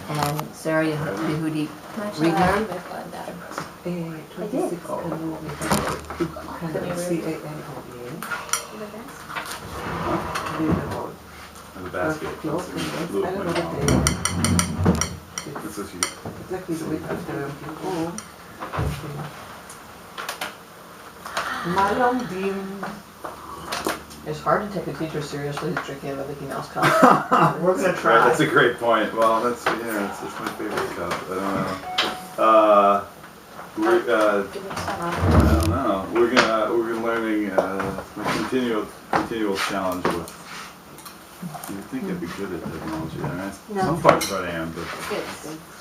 And Sarah Yehudi Actually, Regan. I read that. 26 C-A-N-O-E. And the basket. Close That's fingers. a I little don't know bit what long. they are. That's what you. Exactly the week after Yom Kippur. Malomdim. It's hard to take a teacher seriously who's drinking out of a Mickey Mouse cup. We're gonna try. Right, that's a great point. Well, that's it's my favorite cup. I don't know. I don't know. We're learning a continual challenge with. You'd think I'd be good at technology. I mean, some parts of it I am, but for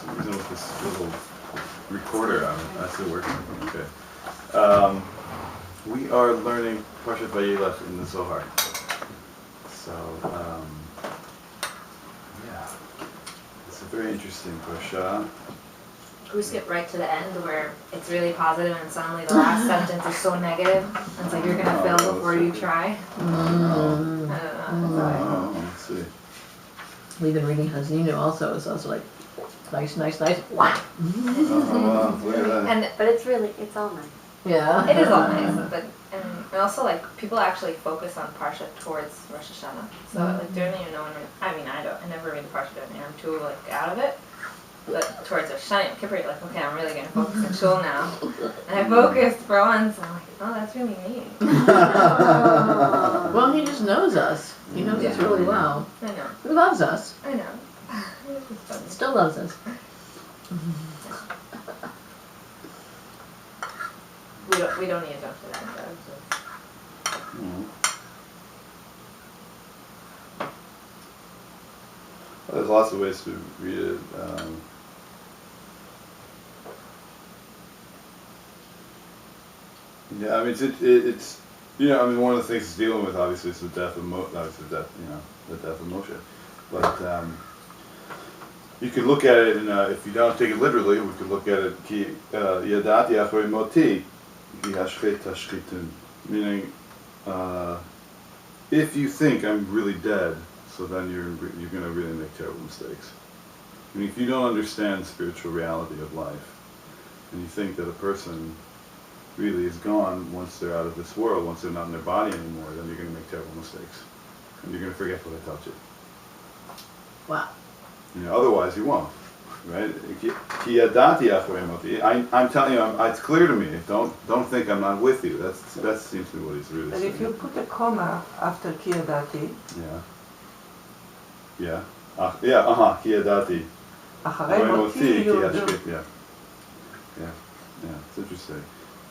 some reason with this little recorder, I still working. Okay. We are learning Parashat Veyelech in the Zohar. So, yeah, it's a very interesting Parashat. Can we skip right to the end where it's really positive and suddenly the last sentence is so negative? It's like you're going to fail before you try. I don't know. Let's see. We've been reading Hazinu also. It's also like nice. Wow. Wow, look at that. But it's all nice. Yeah. It is all nice, but and also like people actually focus on Parsha towards Rosh Hashanah. So like they don't even know when. I never read the Parsha and I'm too like out of it. But towards Rosh Hashanah, Yom Kippur, you're like, okay, I'm really gonna focus on Shul now. And I focused for once. I'm like, oh, that's really me. Well, he just knows us. He knows us really well. I know. He loves us. I know. Still loves us. We don't need to jump to that. Mhm. Well, there's lots of ways to read it. Yeah, I mean it's I mean one of the things it's dealing with obviously is the death of the death of Moshe, but you could look at it in if you don't take it literally, we could look at it ki yadati achrei moti ki hashchet hashchitun, meaning if you think I'm really dead, so then you're going to really make terrible mistakes. I mean, if you don't understand spiritual reality of life, and you think that a person really is gone once they're out of this world, once they're not in their body anymore, then you're going to make terrible mistakes. And you're going to forget what I taught you. Wow. Otherwise you won't. Right? I'm telling you, it's clear to me. Don't think I'm not with you. That seems to be what he's really But saying. if you put a comma after Kiyadati, Kiyadati. אחרי מותי, you do. Yeah, it's interesting.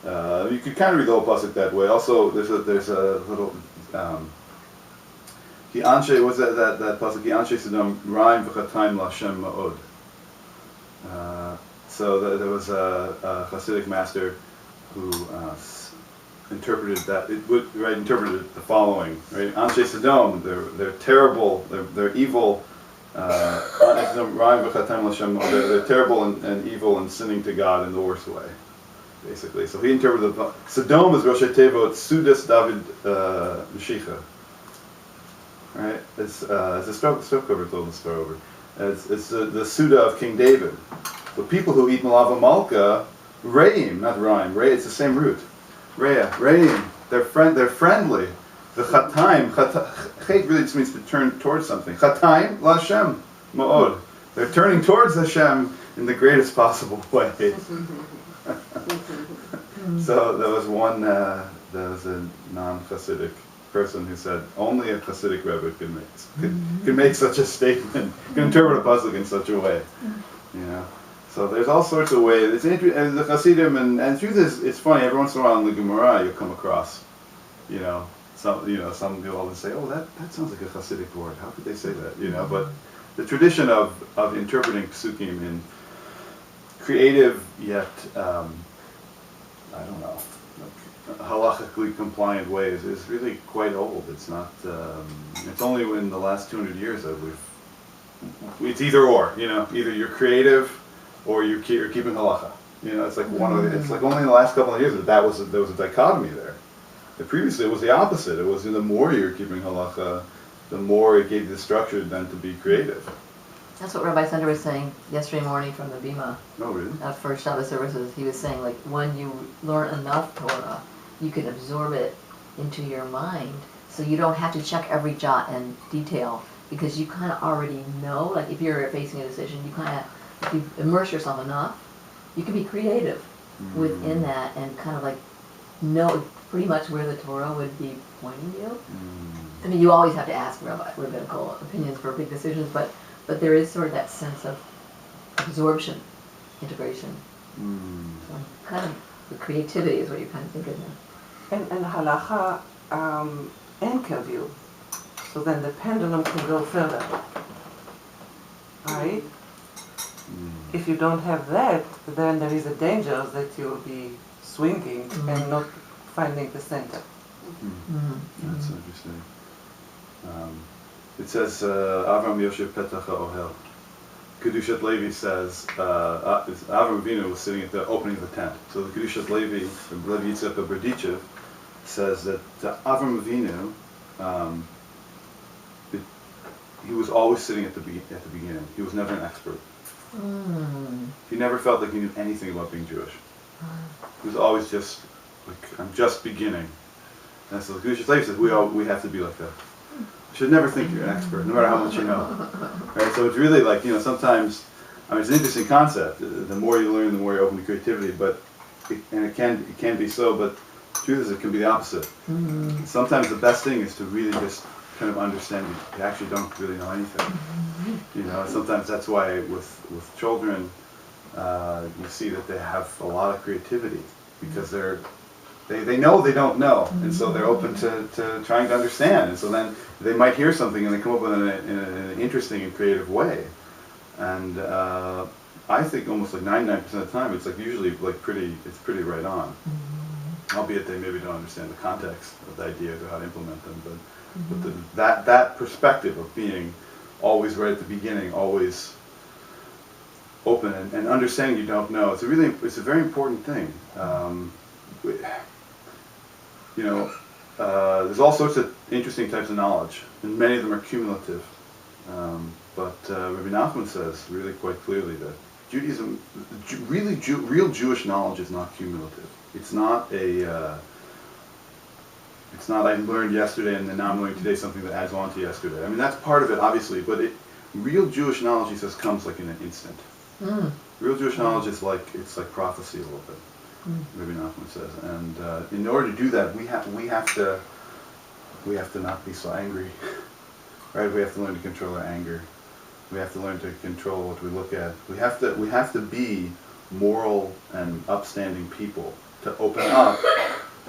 You could kind of read the whole pasuk that way. Also, there's a little Ki anshe, what's that pasuk? Ki anshe Sodom rhyme v'chatayim l'Hashem ma'od. So there was a Hasidic master who interpreted that. Interpreted the following. Right, anshe Sodom, they're terrible. They're evil. They're terrible and evil and sinning to God in the worst way, basically. So he interpreted Sodom as Rosh Tevot Sudas David Mashiach. Right? It's a stove cover told the story over. It's the Suda of King David. The people who eat Malava Malka, Reim, not Rhyme, Ray, it's the same root. Reim, they're friendly. The Chataim, Chet really just means to turn towards something. Chataim LaHashem Ma'od. They're turning towards Hashem in the greatest possible way. So there was a non-Hasidic person who said only a Hasidic Rebbe could make such a statement, can interpret a pasuk in such a way. So there's all sorts of ways. It's interesting, and the Hasidim, and through this, it's funny. Every once in a while in the Gemara, you'll come across, some people always say, "Oh, that sounds like a Hasidic word. How could they say that?" But the tradition of interpreting psukim in creative yet I don't know, halachically compliant ways is really quite old. It's not. It's only in the last 200 years that it's either or. Either you're creative or you're keeping halacha. It's like it's like only in the last couple of years that there was a dichotomy there. Previously, it was the opposite. It was the more you're keeping halacha, the more it gave you the structure then to be creative. That's what Rabbi Sender was saying yesterday morning from the Bima Oh, really? for Shabbos services. He was saying, like, when you learn enough Torah, you can absorb it into your mind, so you don't have to check every jot and detail, because you kind of already know. Like, if you're facing a decision, you kind of, if you immerse yourself enough, you can be creative within that and kind of like know pretty much where the Torah would be pointing you. I mean, you always have to ask rabbinical opinions for big decisions, but there is sort of that sense of absorption, integration. So kind of the creativity is what you're kind of thinking there. And halacha anchored you, so then the pendulum can go further, right? If you don't have that, then there is a danger that you'll be swinging and not finding the center. That's interesting. It says, Avram Yoshev Petach HaOhel. Kedushat Levi says, Avram Avinu was sitting at the opening of the tent. So the Kedushat Levi, Levi Yitzhak Berdichev, says that Avram Avinu, he was always sitting at the beginning. He was never an expert. He never felt like he knew anything about being Jewish. He was always just like, I'm just beginning. And so the Kedushat Levi says, we have to be like that. You should never think you're an expert, no matter how much you know. Right? So it's really like, sometimes, I mean, it's an interesting concept. The more you learn, the more you open to creativity, it can be so, but the truth is it can be the opposite. Sometimes the best thing is to really just kind of understand you actually don't really know anything. Sometimes that's why with children, you see that they have a lot of creativity, because they know they don't know, and so they're open to trying to understand, and so then they might hear something and they come up with it in an interesting and creative way. And I think almost like 99% of the time it's like usually like pretty right on. Albeit they maybe don't understand the context of the ideas or how to implement them, but that perspective of being always right at the beginning, always open and understanding you don't know, it's a very important thing. There's all sorts of interesting types of knowledge, and many of them are cumulative. But Rabbi Nachman says really quite clearly that Judaism, real Jewish knowledge is not cumulative. It's not I learned yesterday and then now I'm learning today something that adds on to yesterday. I mean, that's part of it, obviously, but real Jewish knowledge, he says, comes like in an instant. Real Jewish knowledge is it's like prophecy a little bit. Rabbi Nachman says, and in order to do that, we have to not be so angry, right? We have to learn to control our anger. We have to learn to control what we look at. We have to be moral and upstanding people to open up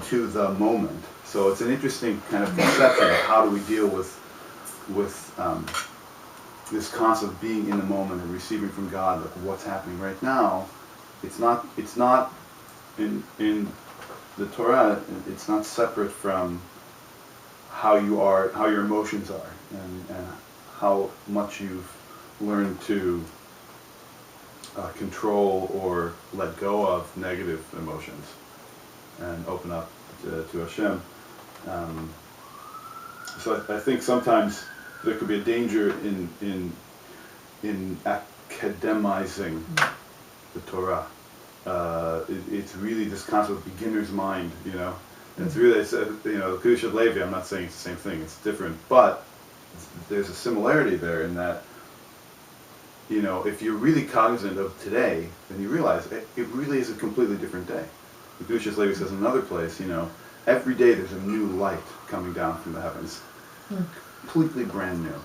to the moment. So it's an interesting kind of conception of how do we deal with this concept of being in the moment and receiving from God, like what's happening right now. It's not in the Torah. It's not separate from how your emotions are, and how much you've learned to control or let go of negative emotions and open up to Hashem. So I think sometimes there could be a danger in academizing the Torah. It's really this concept of beginner's mind, And it's really, Kedushat Levi, I'm not saying it's the same thing, it's different, but there's a similarity there in that, if you're really cognizant of today, then you realize it really is a completely different day. The Kedushat Levi says in another place, every day there's a new light coming down from the heavens. Completely brand new.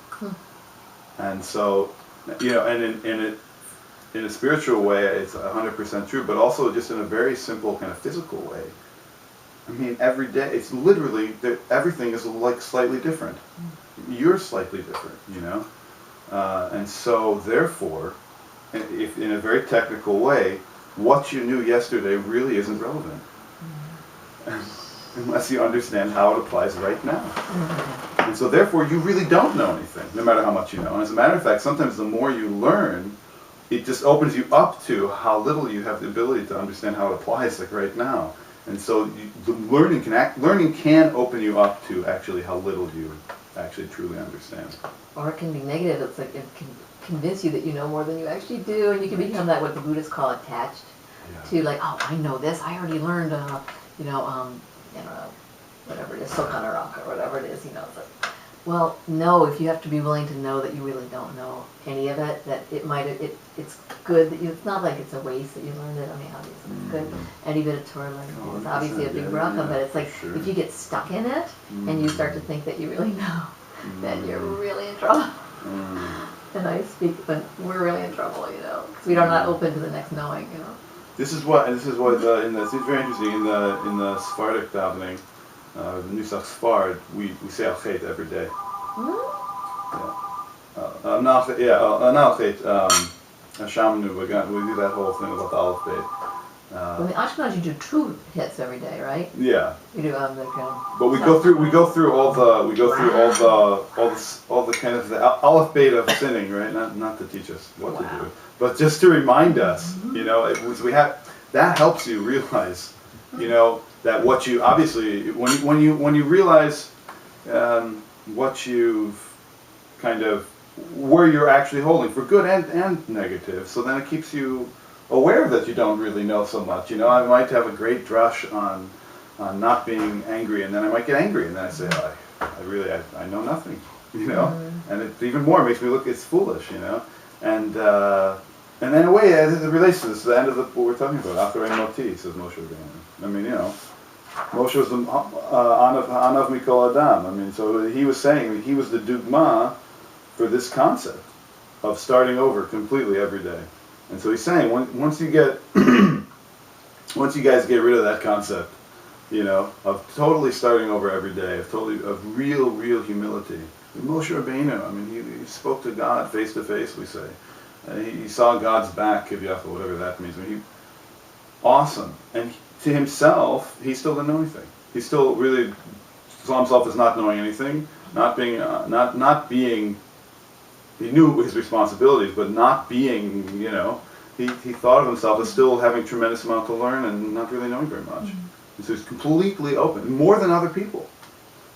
And so, and in a spiritual way, it's 100% true, but also just in a very simple kind of physical way. I mean, every day, it's literally, everything is like slightly different. You're slightly different, And so, therefore, if in a very technical way, what you knew yesterday really isn't relevant. Unless you understand how it applies right now. And so therefore you really don't know anything, no matter how much you know. And as a matter of fact, sometimes the more you learn, it just opens you up to how little you have the ability to understand how it applies like right now. And so learning can open you up to actually how little you actually truly understand. Or it can be negative. It's like it can convince you that you know more than you actually do, and you can become that what the Buddhists call attached to, like, oh, I know this. I already learned, you know, whatever it is, Sokanaraka or whatever it is. You know, it's like, well, no. If you have to be willing to know that you really don't know any of it, that it's good that you. It's not like it's a waste that you learned it. I mean, obviously it's good. Any bit of Torah learning is obviously a big bracha, but it's like if you get stuck in it and you start to think that you really know, then you're really in trouble. And I speak, but we're really in trouble, you know, because we are not open to the next knowing, you know. This is what it's very interesting in the Sephardic davening, the Nusach Sfard, we say Al Chet every day. Al Chet, Hashamnu, we do that whole thing about the Aleph Beit. Well, the Ashkenaz, you do 2 hits every day, right? Yeah. You do But we go through all the kind of the Aleph Beit of sinning, right? Not to teach us what to do, but just to remind us, you know, that helps you realize, you know, that what you obviously when you realize what you've kind of where you're actually holding for good and negative, so then it keeps you aware that you don't really know so much. You know, I might have a great drush on not being angry, and then I might get angry, and then I say, oh, I know nothing, you know, and it even more makes me look, it's foolish, you know, and then in a way it relates to this, the end of what we're talking about, Acharei Moti, says Moshe Rabbeinu. I mean, you know, Moshe was the Anav Mikol Adam. I mean, so he was saying, he was the dugma for this concept of starting over completely every day. And so he's saying, once you guys get rid of that concept, you know, of totally starting over every day, of real humility. Moshe Rabbeinu, I mean, he spoke to God face to face, we say. He saw God's back, Kivyachol, whatever that means. I mean, awesome. And to himself, he still didn't know anything. He still really saw himself as not knowing anything, not being. He knew his responsibilities, but not being, you know, he thought of himself as still having tremendous amount to learn and not really knowing very much. And so he's completely open, more than other people.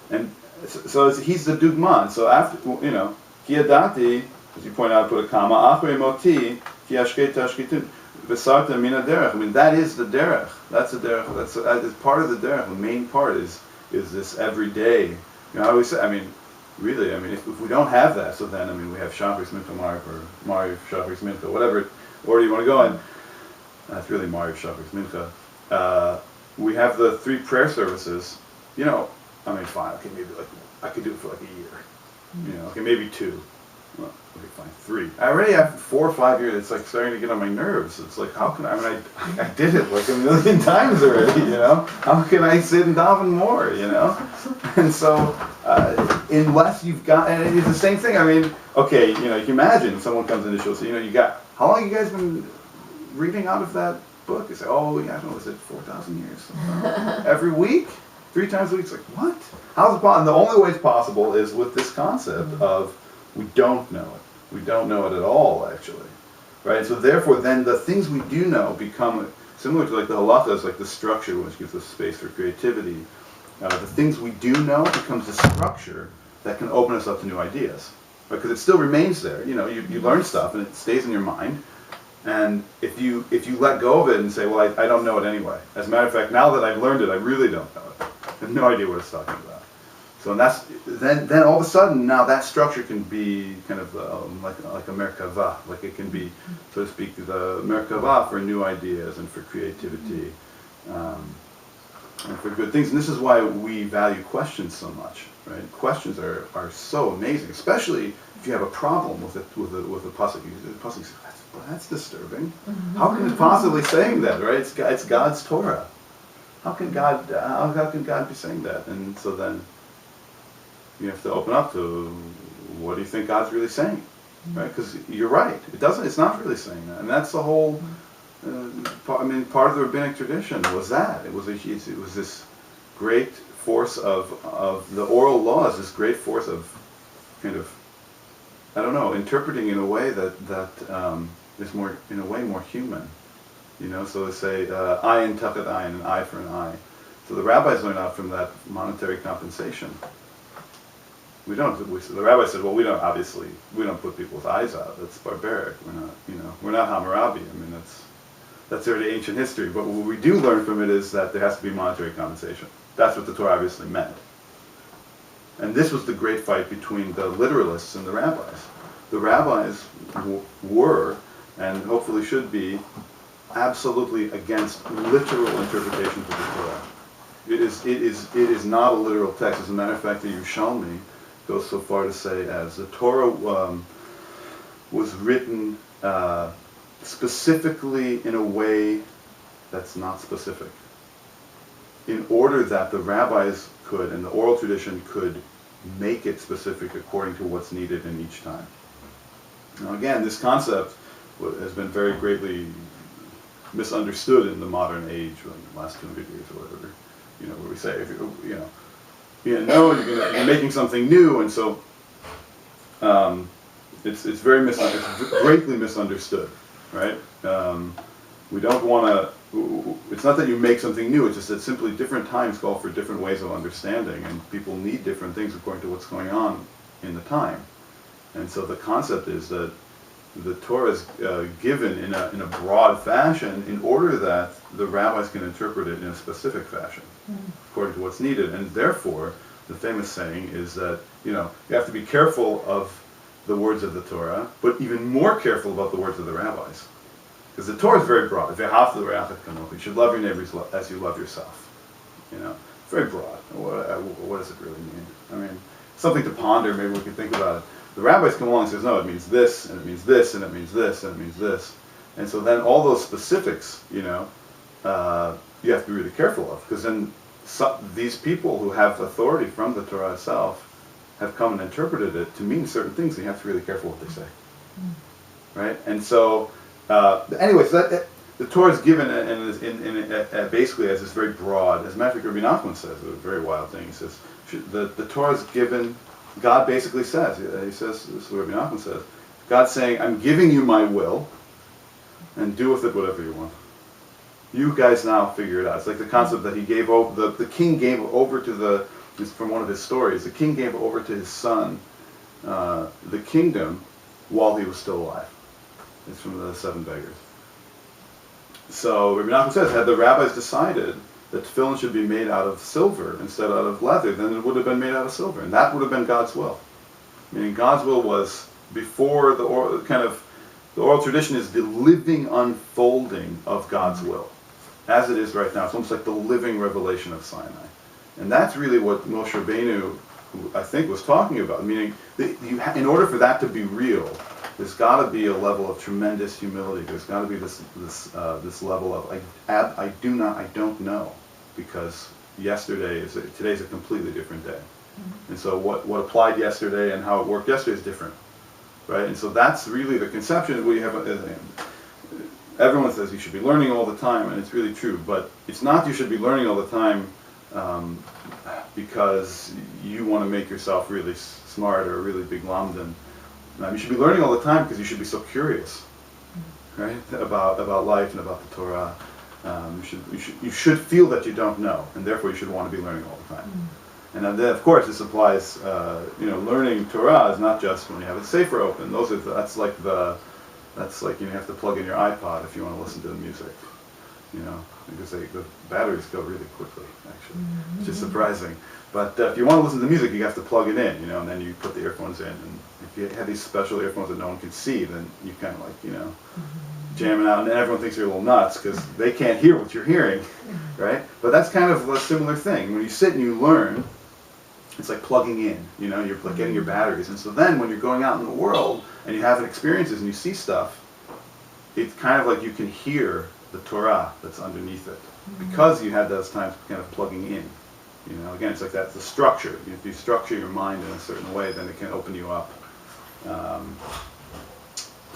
And so he's the dugman. So after, you know, ki yadati, as you point out, put a comma, acharei moti, ki ashket ashketun, v'sarta min haderech. I mean, that is the derech. That's the derech. That is part of the derech. The main part is this everyday. You know, I always say, I mean, really, I mean, if we don't have that, so then, I mean, we have Shacharis Mincha Mariv or Mariv Shacharis Mincha, whatever order you want to go in. That's really Mariv Shacharis Mincha. We have the 3 prayer services. You know, I mean, fine. Okay, maybe like I could do it for like a year. You know, okay, maybe 2. Well, okay, fine, 3. I already have 4 or 5 years. It's like starting to get on my nerves. It's like, how can I mean, I did it like a million times already. You know, how can I sit and daven more? You know, and so. Unless you've got, and it's the same thing. I mean, okay, you know, you can imagine someone comes in the show, so you know, you got, how long have you guys been reading out of that book? You say, oh, yeah, I don't know, is it 4,000 years? Every week? 3 times a week? It's like, what? How's it possible? And the only way it's possible is with this concept of we don't know it. We don't know it at all, actually. Right? So therefore, then the things we do know become similar to like the halachas, like the structure, which gives us space for creativity. The things we do know becomes a structure that can open us up to new ideas, because it still remains there. You know, you learn stuff and it stays in your mind, and if you let go of it and say, well, I don't know it anyway. As a matter of fact, now that I've learned it, I really don't know it. I have no idea what it's talking about. So that's then all of a sudden now that structure can be kind of like a merkava, like it can be, so to speak, the merkava for new ideas and for creativity. And for good things, and this is why we value questions so much, right? Questions are so amazing, especially if you have a problem with a pasuk. The pasuk says, that's disturbing. How can it possibly saying that, right? It's God's Torah. How can God be saying that? And so then you have to open up to what do you think God's really saying, right? Because you're right, it's not really saying that, and that's the whole. I mean, part of the rabbinic tradition was that it was this great force of the oral laws, this great force of kind of, I don't know, interpreting in a way that is more, in a way, more human. You know, so they say ayin tachat ayin, an eye for an eye. So the rabbis learned out from that monetary compensation. We don't. The rabbi said, well, we don't put people's eyes out. That's barbaric. We're not Hammurabi. I mean, that's already ancient history. But what we do learn from it is that there has to be monetary compensation. That's what the Torah obviously meant. And this was the great fight between the literalists and the rabbis. The rabbis were, and hopefully should be, absolutely against literal interpretations of the Torah. It is not a literal text. As a matter of fact, the Yerushalmi goes so far to say as the Torah was written specifically in a way that's not specific, in order that the rabbis could, and the oral tradition could, make it specific according to what's needed in each time. Now again, this concept has been very greatly misunderstood in the modern age, in the last 200 years or whatever. Where we say, if you're making something new, and so it's greatly misunderstood, right? We don't want to. It's not that you make something new. It's just that simply different times call for different ways of understanding, and people need different things according to what's going on in the time. And so the concept is that the Torah is given in a broad fashion in order that the rabbis can interpret it in a specific fashion, according to what's needed. And therefore, the famous saying is that you have to be careful of the words of the Torah, but even more careful about the words of the rabbis. Because the Torah is very broad. You should love your neighbors as you love yourself. It's very broad. What does it really mean? I mean, something to ponder. Maybe we can think about it. The rabbis come along and says, no, it means this, and it means this, and it means this, and it means this. And so then all those specifics, you have to be really careful of. Because then these people who have authority from the Torah itself have come and interpreted it to mean certain things, and you have to be really careful what they say. Right? And so, anyway, so the Torah is given basically as this very broad, as a matter of fact, Rabbi Nachman says, a very wild thing. He says, the Torah is given, God basically says, he says, this is what Rabbi Nachman says, God's saying, I'm giving you my will, and do with it whatever you want. You guys now figure it out. It's like the concept that he gave over, the king gave over to from one of his stories, the king gave over to his son the kingdom while he was still alive. It's from the 7 beggars. So Rabbi Nachman says, had the rabbis decided that tefillin should be made out of silver instead out of leather, then it would have been made out of silver, and that would have been God's will. Meaning God's will was before the oral tradition is the living unfolding of God's will, as it is right now. It's almost like the living revelation of Sinai, and that's really what Moshe Rabbeinu, I think, was talking about. Meaning, in order for that to be real, there's got to be a level of tremendous humility. There's got to be this level of I don't know, because today's a completely different day, and so what applied yesterday and how it worked yesterday is different, right? And so that's really the conception we have. Everyone says you should be learning all the time, and it's really true. But it's not you should be learning all the time because you want to make yourself really smart or a really big lamdan. You should be learning all the time because you should be so curious, right, about life and about the Torah. You should feel that you don't know, and therefore you should want to be learning all the time. And then, of course, this applies. Learning Torah is not just when you have a sefer open. That's like you have to plug in your iPod if you want to listen to the music. Because the batteries go really quickly, actually, which is surprising. But if you want to listen to the music, you have to plug it in, and then you put the earphones in. And if you have these special earphones that no one can see, then you kind of jamming out, and everyone thinks you're a little nuts because they can't hear what you're hearing, right? But that's kind of a similar thing. When you sit and you learn, it's like plugging in, you're like getting your batteries. And so then when you're going out in the world and you have experiences and you see stuff, it's kind of like you can hear the Torah that's underneath it, because you had those times kind of plugging in. Again, it's like that's the structure. If you structure your mind in a certain way, then it can open you up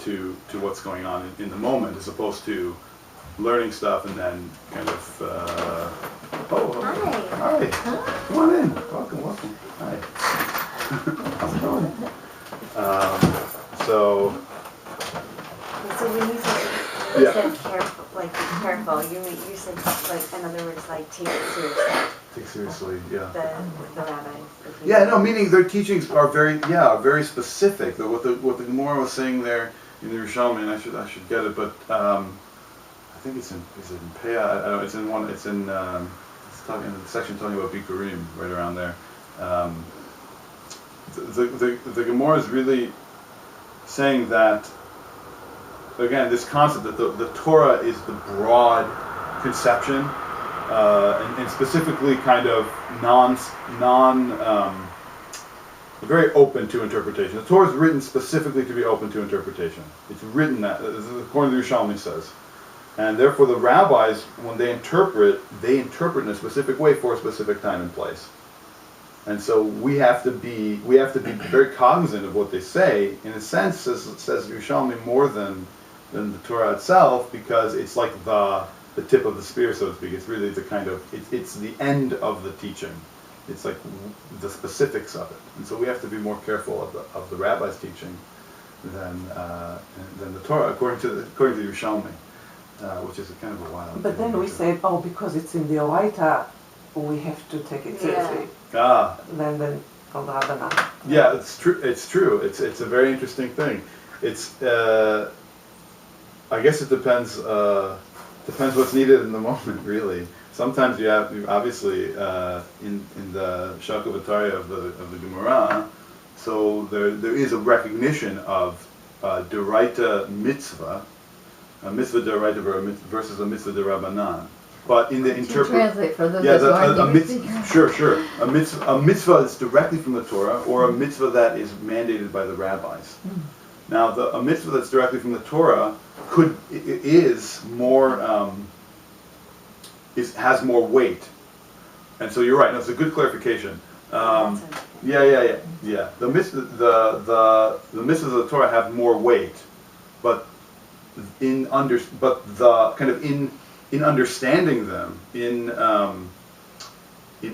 to what's going on in the moment, as opposed to learning stuff and then kind of. Hi. Come on in. Welcome. Hi. How's it going? So when you say You Yeah. said careful, like be careful. You said like in other words like take it seriously. Take seriously, yeah. The rabbis. Yeah, no, meaning their teachings are very specific. What the Gemara was saying there in the Yerushalmi, and I should get it, but I think is it in Peah? I don't know, it's in the section talking about Bikurim, right around there. The Gemara is really saying that, again, this concept that the Torah is the broad conception, and specifically kind of very open to interpretation. The Torah is written specifically to be open to interpretation. It's written that, according to the Yerushalmi says. And therefore the rabbis, when they interpret in a specific way for a specific time and place. And so we have to be very cognizant of what they say. In a sense, says Yerushalmi, more than the Torah itself, because it's like the tip of the spear, so to speak. It's really the kind of it's the end of the teaching. It's like the specifics of it. And so we have to be more careful of the rabbi's teaching than the Torah, according to Yerushalmi, which is a kind of a wild. But then we said, because it's in the Oraita, we have to take it seriously. Then on the Rabbanan. Yeah, it's true. It's true. It's a very interesting thing. It's I guess it depends what's needed in the moment, really. Sometimes you obviously in the Shakavataya of the Gemara, so there is a recognition of D'oraita mitzvah, a mitzvah D'oraita versus a mitzvah D'Rabbanan. But in the translate for those sure. A mitzvah is directly from the Torah, or a mitzvah that is mandated by the rabbis. Now, a mitzvah that's directly from the Torah has more weight, and so you're right. That's a good clarification. Yeah. The mitzvahs of the Torah have more weight, but in understanding them, in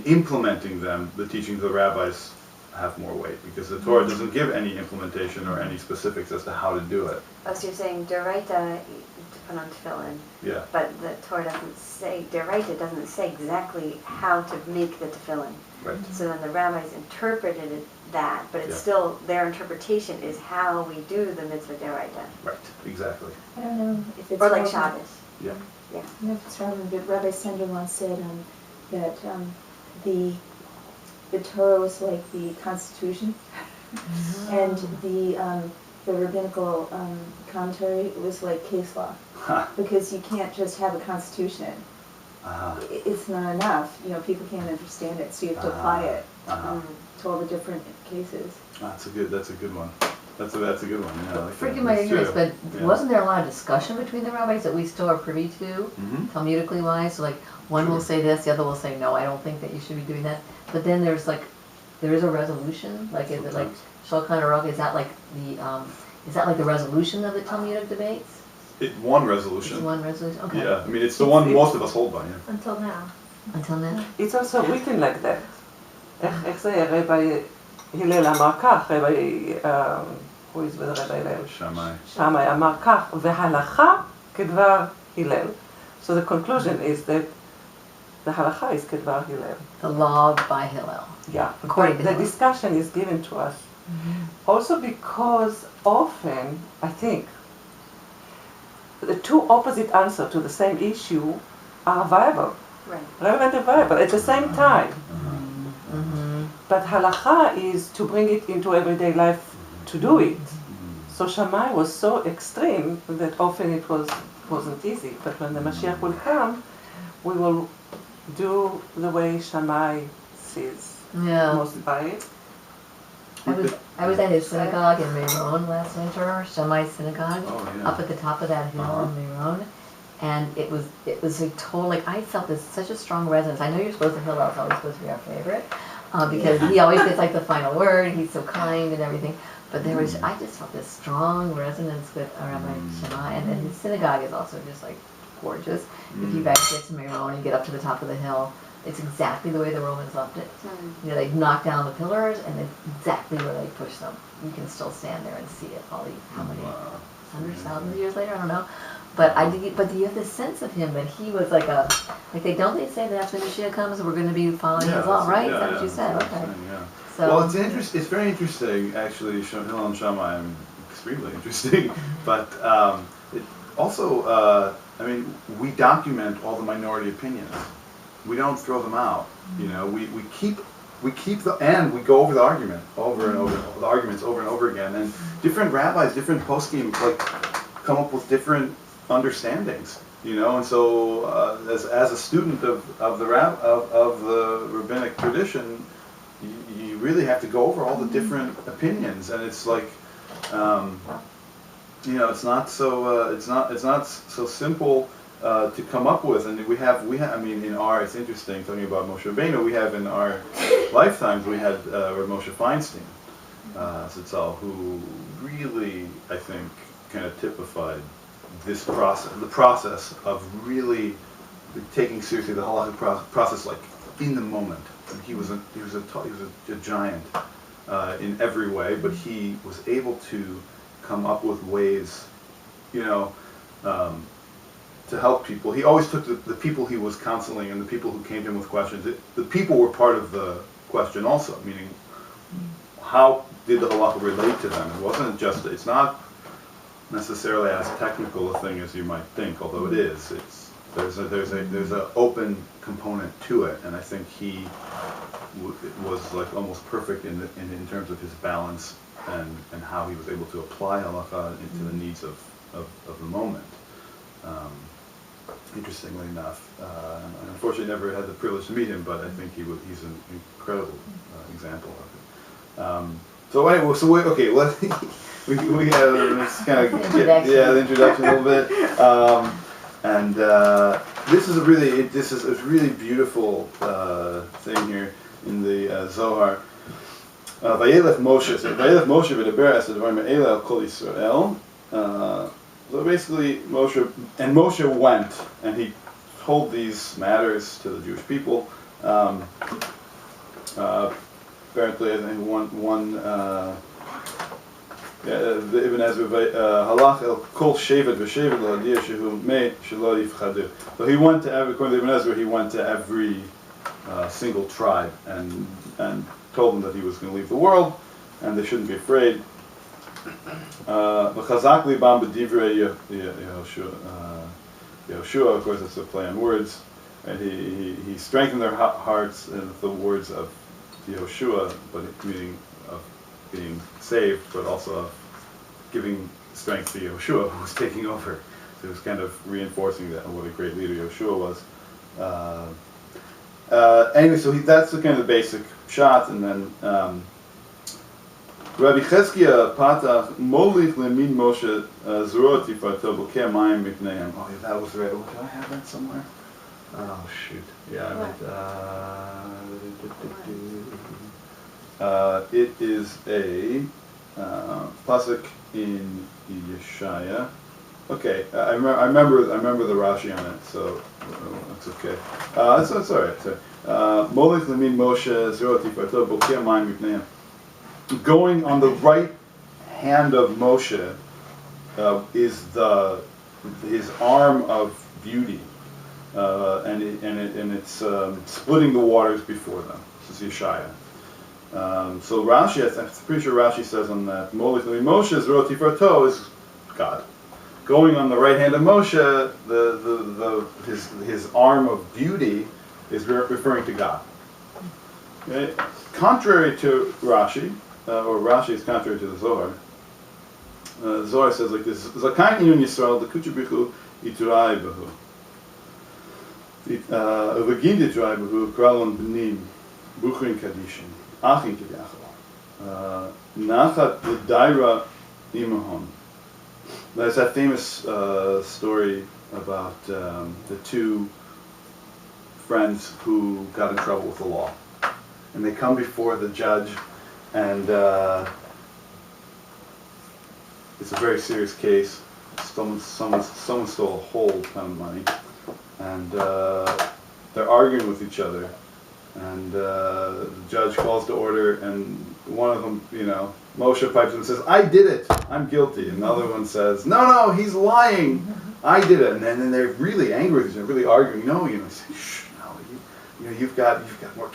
implementing them, the teachings of the rabbis have more weight, because the Torah doesn't give any implementation or any specifics as to how to do it. Oh, so you're saying D'oraita to put on tefillin. Yeah. But the Torah doesn't say, D'oraita doesn't say exactly how to make the tefillin. Right. So then the rabbis interpreted it that, but it's still, their interpretation is how we do the mitzvah D'oraita. Right, exactly. I don't know if it's Or like relevant. Shabbos. Yeah. I don't know if it's relevant, but Rabbi Sender once said that the Torah was like the Constitution, and the rabbinical commentary was like case law, because you can't just have a constitution. It's not enough. People can't understand it, so you have to apply it to all the different cases. That's a good one. That's a good one. Yeah, like Forgive my ignorance, but wasn't there a lot of discussion between the rabbis that we still are privy to, Talmudically wise? So one will say this, the other will say no, I don't think that you should be doing that. But then there is a resolution. Is it like Shulchan Aruch? Is that like the resolution of the Talmudic debates? One resolution. It's one resolution. Okay. Yeah, I mean it's the one most of us hold by. Yeah. Until now. Until now. It's also written like that. איך זה רבי הלל אמר כך, who is with רבי הלל? שמאי אמר כך, והלכה כדבר הלל. So the conclusion is that the halacha is כדבר הלל. The law by Hillel. Yeah, According but to the Hillel. discussion is given to us. Also because often, I think, the two opposite answers to the same issue are viable. Right. Relevant and viable at the same time. But halacha is to bring it into everyday life to do it. So Shammai was so extreme that often it wasn't easy. But when the Mashiach will come, we will do the way Shammai sees most by it. I was at his synagogue in Meron last winter, Shammai synagogue, up at the top of that hill in Meron, and it was a total, I felt such a strong resonance. I know you're supposed to feel it's always supposed to be our favorite, because he always gets the final word, he's so kind and everything, but I just felt this strong resonance with Rabbi Shammai, and then his synagogue is also just gorgeous. If you guys get to Meron and get up to the top of the hill, it's exactly the way the Romans left it. They knocked down the pillars, and it's exactly where they pushed them. You can still stand there and see it, how many hundreds, thousands of years later, I don't know. But but you have this sense of him that he was like they say that after Mashiach comes, we're going to be following his law, right? Is that what you said? that's Okay. what I'm saying, yeah. So, Well, it's very interesting, actually. Hillel and Shammai, extremely interesting. But it also, I mean, we document all the minority opinions. We don't throw them out. You know, we keep and we go over the argument over and over, the arguments over and over again. And different rabbis, different poskim, like come up with different understandings. You know, and so as a student of the rabbinic tradition, you really have to go over all the different opinions, and it's like, you know, it's not so simple to come up with. And we have I mean, it's interesting talking about Moshe Rabbeinu. We have in our lifetimes we had Rav Moshe Feinstein, Zitzal, who really, I think, kind of typified this process, the process of really taking seriously the halachic process, like in the moment. And he was a giant in every way, but he was able to come up with ways, you know, to help people. He always took the people he was counseling and the people who came to him with questions. The people were part of the question also, meaning how did the halacha relate to them? It wasn't just. It's not necessarily as technical a thing as you might think, although it is. There's a open component to it, and I think he was like almost perfect in terms of his balance and how he was able to apply halacha into the needs of the moment. Interestingly enough, I unfortunately never had the privilege to meet him, but I think he's an incredible example of it. So anyway, okay, we let's kind of get the introduction a little bit, and this is a really beautiful thing here in the Zohar. Veyelech Moshe, so Veyelech Moshe v'deber es advarim ha'ele al kol Yisrael. So basically, Moshe went and he told these matters to the Jewish people. Apparently, I think one the Ibn Ezra halach el kol shevet v'shevet l'hadiyah shehu meit shelo yifchadu. So he went to according to Ibn Ezra, he went to every single tribe and told them that he was going to leave the world and they shouldn't be afraid. V'chazak libam b'divrei Yehoshua, of course, it's a play on words, and he strengthened their hearts in the words of Yehoshua, but meaning of being saved, but also of giving strength to Yehoshua, who was taking over. So it was kind of reinforcing that what a great leader Yehoshua was. Anyway, so that's the kind of the basic shot, and then Rabbi Cheskia Patach Molich Lemin Moshe Zerot Tifarto Bokeh Mayim Mipneihem. Oh, yeah, that was right. Oh, do I have that somewhere? Oh, shoot. Yeah, I meant, it is a pasuk in Yeshaya. Okay, I remember the Rashi on it, so that's okay. That's all right. Molich Lemin Moshe Zerot Tifarto Bokeh Mayim Mipneihem. Going on the right hand of Moshe is his arm of beauty, and it's splitting the waters before them. This is Yeshaya. So Rashi, I'm pretty sure Rashi says on that, Moshe Zerot Tifarto is God. Going on the right hand of Moshe, his arm of beauty is referring to God. Okay? Contrary to Rashi, or Rashi is contrary to the Zohar. The Zohar says like this: Zakayin inun Yisrael dekuchibichu iturai behu. V'gin iturai behu kralon b'nim buchrin kadishin achin k'yachol nachat l'daira imahon. There's that famous story about the two friends who got in trouble with the law, and they come before the judge. And it's a very serious case. Someone stole a whole ton of money, and they're arguing with each other. And the judge calls to order, and one of them, Moshe pipes in and says, "I did it. I'm guilty." And the other one says, "No, he's lying. I did it, and then they're really angry with you, they're really arguing. No, say, shh, no, you've got more